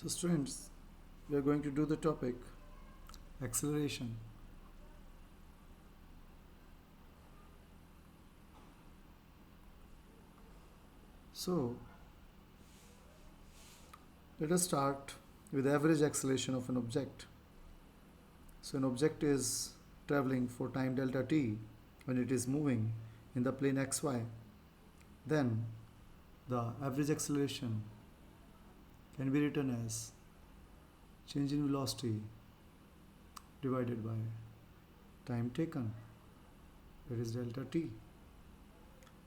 So students, we are going to do the topic acceleration. So let us start with average acceleration of an object. So an object is traveling for time delta t when it is moving in the plane xy. Then the average acceleration can be written as change in velocity divided by time taken, that is delta t.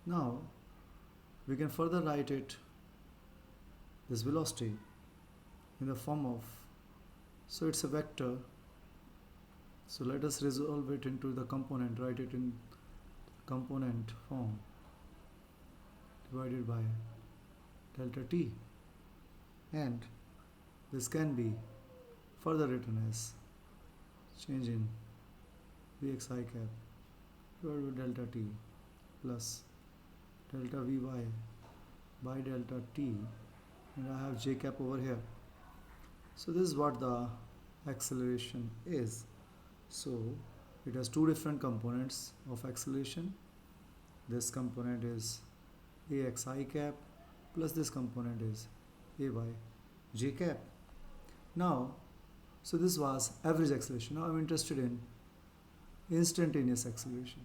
Now we can further write it, this velocity, in the form of, so it's a vector. So let us resolve it into the component, write it in component form divided by delta t, and this can be further written as change in vxi cap divided by delta t plus delta vy by delta t, and I have j cap over here. So this is what the acceleration is. So it has two different components of acceleration. This component is axi cap plus this component is ay j cap. Now, so this was average acceleration. Now I'm interested in instantaneous acceleration.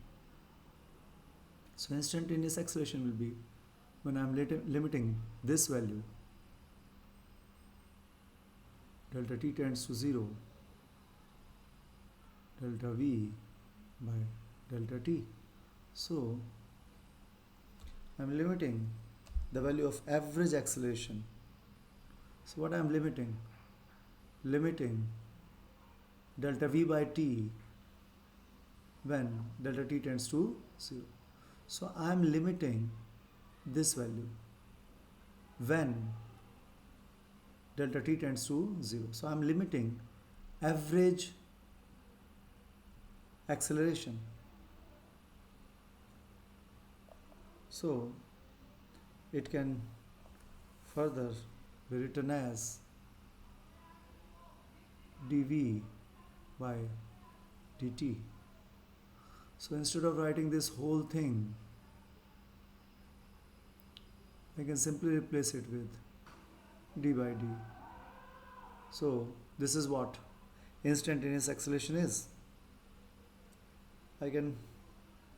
So instantaneous acceleration will be when I'm limiting this value, delta t tends to 0, delta v by delta t. So I'm limiting the value of average acceleration. So what I'm limiting? Limiting delta v by t when delta t tends to 0. So I'm limiting this value when delta t tends to 0. So I'm limiting average acceleration. So it can further be written as dv by dt. So instead of writing this whole thing, I can simply replace it with d by d. So this is what instantaneous acceleration is. I can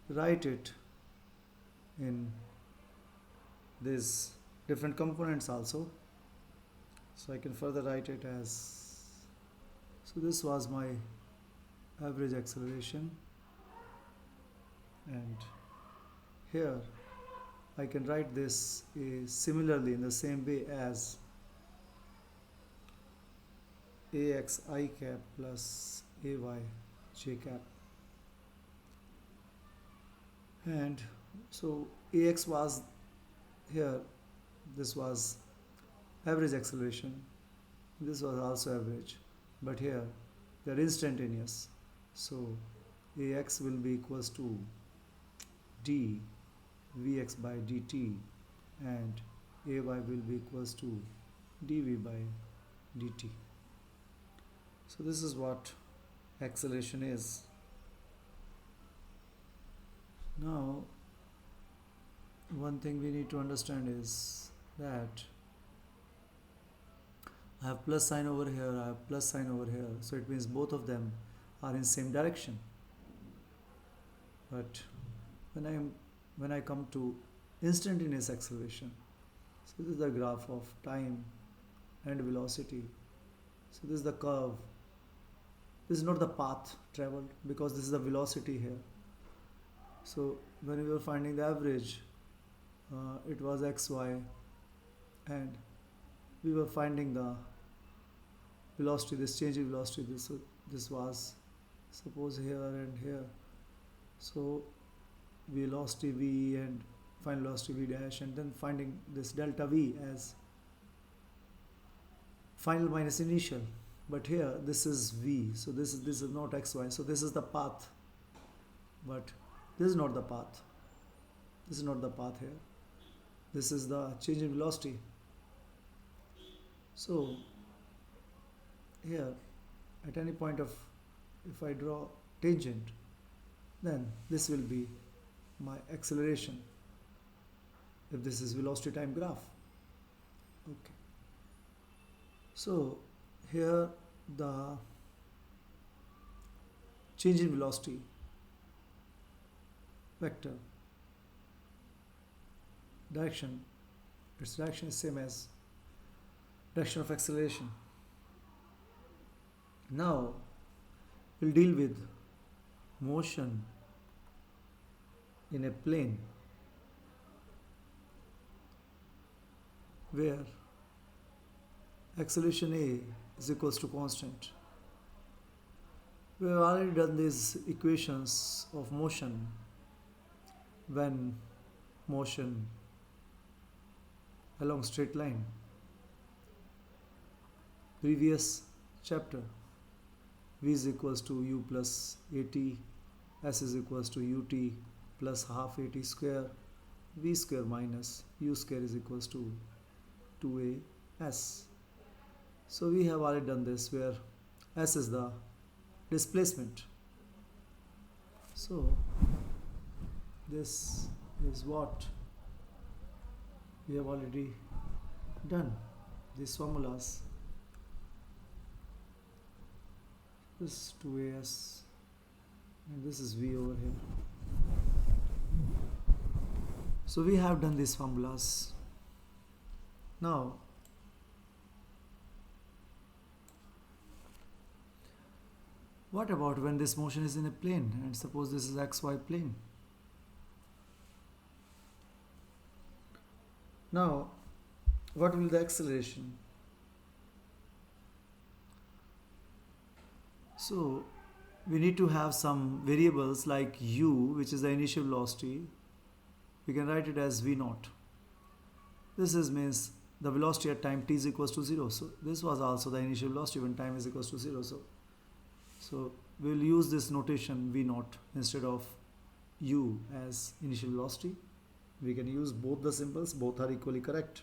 write it in these different components also. So I can further write it as, so this was my average acceleration, and here I can write this similarly in the same way as axi cap plus ay j cap. And so ax was here, this was average acceleration, this was also average, but here they are instantaneous. So ax will be equals to d vx by dt, and ay will be equals to dv by dt. So this is what acceleration is. Now one thing we need to understand is that I have plus sign over here, I have plus sign over here, so it means both of them are in same direction. But when I come to instantaneous acceleration, so this is the graph of time and velocity. So this is the curve. This is not the path traveled because this is the velocity here. So when we were finding the average, it was xy, and we were finding the velocity, this change in velocity, this was suppose here and here. So velocity v and final velocity v dash, and then finding this delta v as final minus initial. But here this is v, so this is not xy, so this is the path, but this is not the path. This is not the path here. This is the change in velocity. So here at any point of, if I draw tangent, then this will be my acceleration if this is velocity time graph. Okay. So here the change in velocity vector direction, its direction is same as direction of acceleration. Now we'll deal with motion in a plane where acceleration A is equals to constant. We have already done these equations of motion when motion along straight line. Previous chapter, v is equals to u plus at, s is equals to ut plus half at square, v square minus u square is equals to 2as. So we have already done this where s is the displacement. So this is what we have already done, these formulas. This is 2as and this is v over here. So we have done these formulas. Now what about when this motion is in a plane, and suppose this is xy plane? Now what will the acceleration? So we need to have some variables like u, which is the initial velocity. We can write it as v naught. This is means the velocity at time t is equals to 0. So this was also the initial velocity when time is equals to 0. So we will use this notation v naught instead of u as initial velocity. We can use both the symbols, both are equally correct.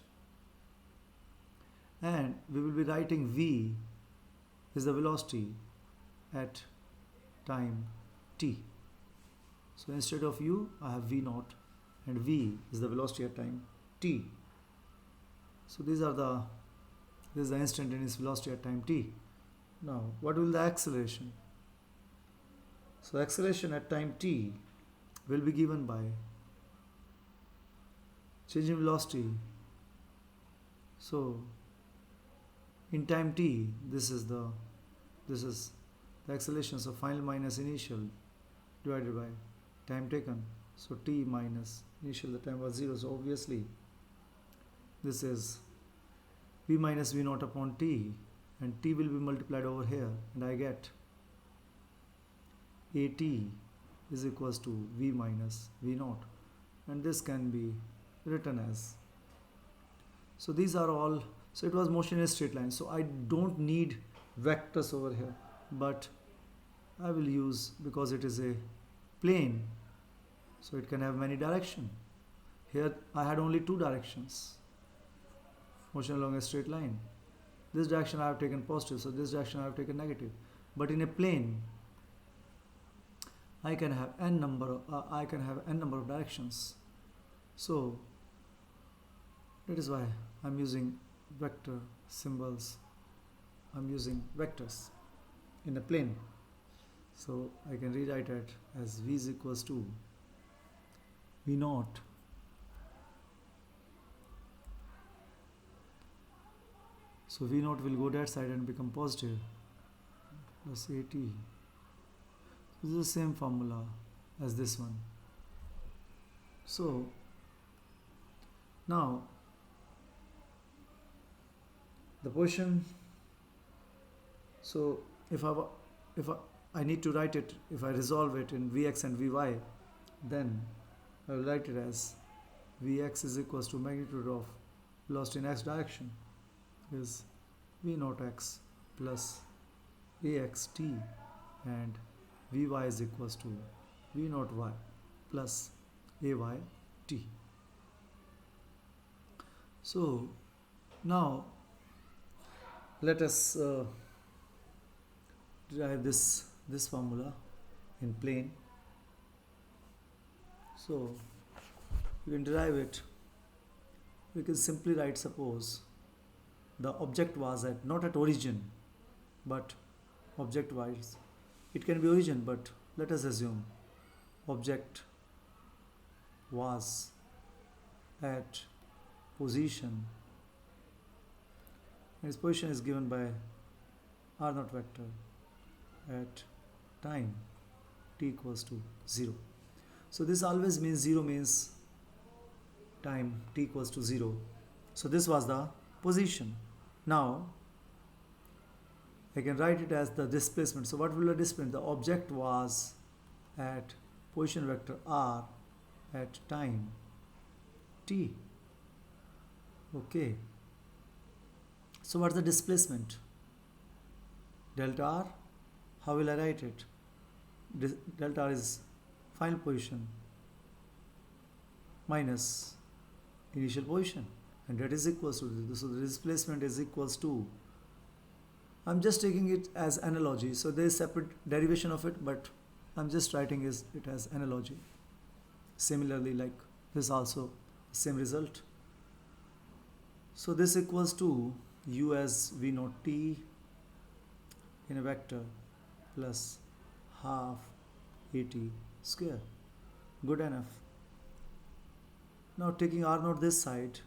And we will be writing v is the velocity at time t. So instead of u, I have v naught, and v is the velocity at time t. So this is the instantaneous velocity at time t. Now what will the acceleration? So acceleration at time t will be given by change in velocity. So in time t, this is the acceleration, so final minus initial divided by time taken. So t minus initial, the time was 0, so obviously this is v minus v naught upon t, and t will be multiplied over here, and I get at is equals to v minus v naught, and this can be written as, so these are all, so it was motion in a straight line, so I don't need vectors over here, but I will use, because it is a plane, so it can have many directions. Here I had only two directions, motion along a straight line. This direction I have taken positive, so this direction I have taken negative. But in a plane, I can have n number of directions. So that is why I'm using vector symbols. I'm using vectors in a plane. So I can rewrite it as v is equals to v naught so v naught will go that side and become positive plus at. This is the same formula as this one. So now the position, so if I need to write it, if I resolve it in Vx and Vy, then I will write it as Vx is equals to magnitude of velocity in x direction is V naught x plus axt, and Vy is equals to V naught y plus ayt. So now let us derive this formula in plane. So you can derive it. We can simply write, suppose the object was at not at origin, but object wise. It can be origin, but let us assume object was at position, and its position is given by r naught vector at time t equals to 0. So this always means 0 means time t equals to 0. So this was the position. Now I can write it as the displacement. So what will the displacement? The object was at position vector r at time t. Okay. So what's the displacement? Delta r. How will I write it? Delta r is final position minus initial position, and that is equals to this. So the displacement is equals to, I'm just taking it as analogy, so there is separate derivation of it, but I'm just writing it as analogy. Similarly, like this also same result. So this equals to u as v naught t in a vector plus half at square. Good enough. Now taking r naught this side,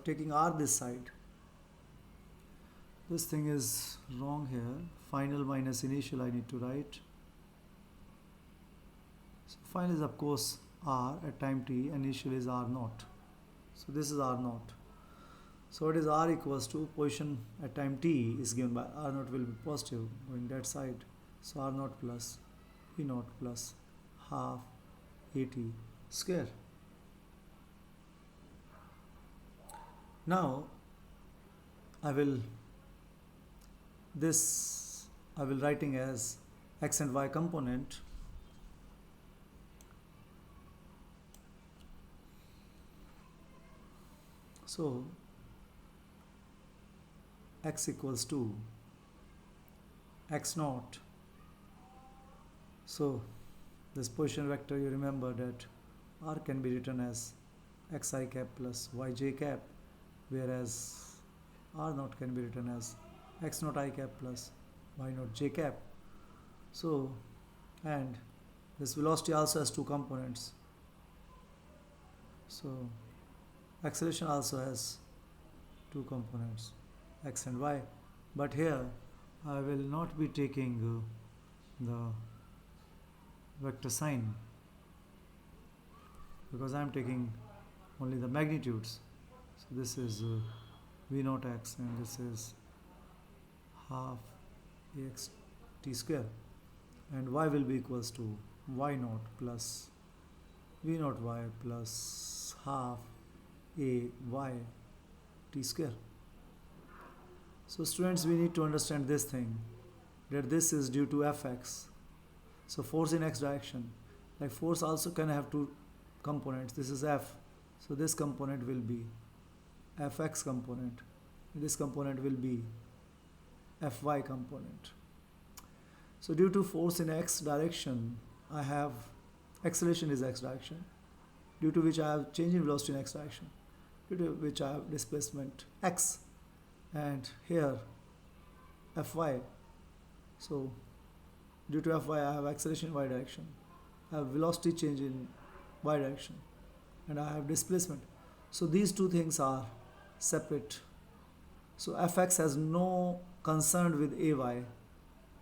taking r this side, this thing is wrong here. Final minus initial I need to write. So final is of course r at time t, initial is r naught. So this is r naught. So what is r equals to position at time t is given by r naught will be positive going that side. So r naught plus v naught plus half at square. Now I will writing as x and y component. So x equals to x naught. So this position vector, you remember that r can be written as xi cap plus yj cap, whereas r naught can be written as x naught I cap plus y naught j cap. So, and this velocity also has two components. So acceleration also has two components, x and y, but here I will not be taking the vector sign because I am taking only the magnitudes. So this is v naught x and this is half ax t square, and y will be equals to y naught plus v naught y plus half a y t square. So students, we need to understand this thing, that this is due to fx. So force in x direction, like force also can have two components. This is f, so this component will be fx component, this component will be fy component. So due to force in x direction, I have acceleration is x direction, due to which I have change in velocity in x direction, due to which I have displacement x, and here fy. So due to fy I have acceleration in y direction, I have velocity change in y direction, and I have displacement. So these two things are separate. So fx has no concern with ay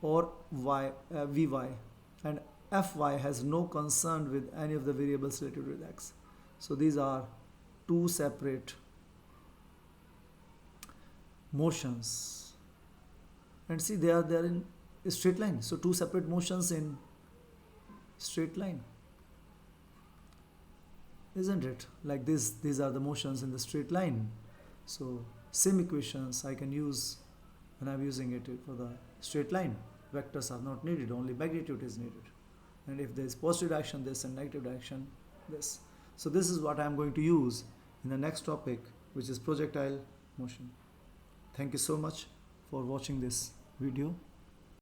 or vy, and fy has no concern with any of the variables related with x. So these are two separate motions, and see they are in a straight line. So two separate motions in straight line, isn't it? Like this, these are the motions in the straight line. So same equations I can use when I'm using it for the straight line. Vectors are not needed, only magnitude is needed, and if there is positive direction this and negative direction this. So this is what I am going to use in the next topic, which is projectile motion. Thank you so much for watching this video.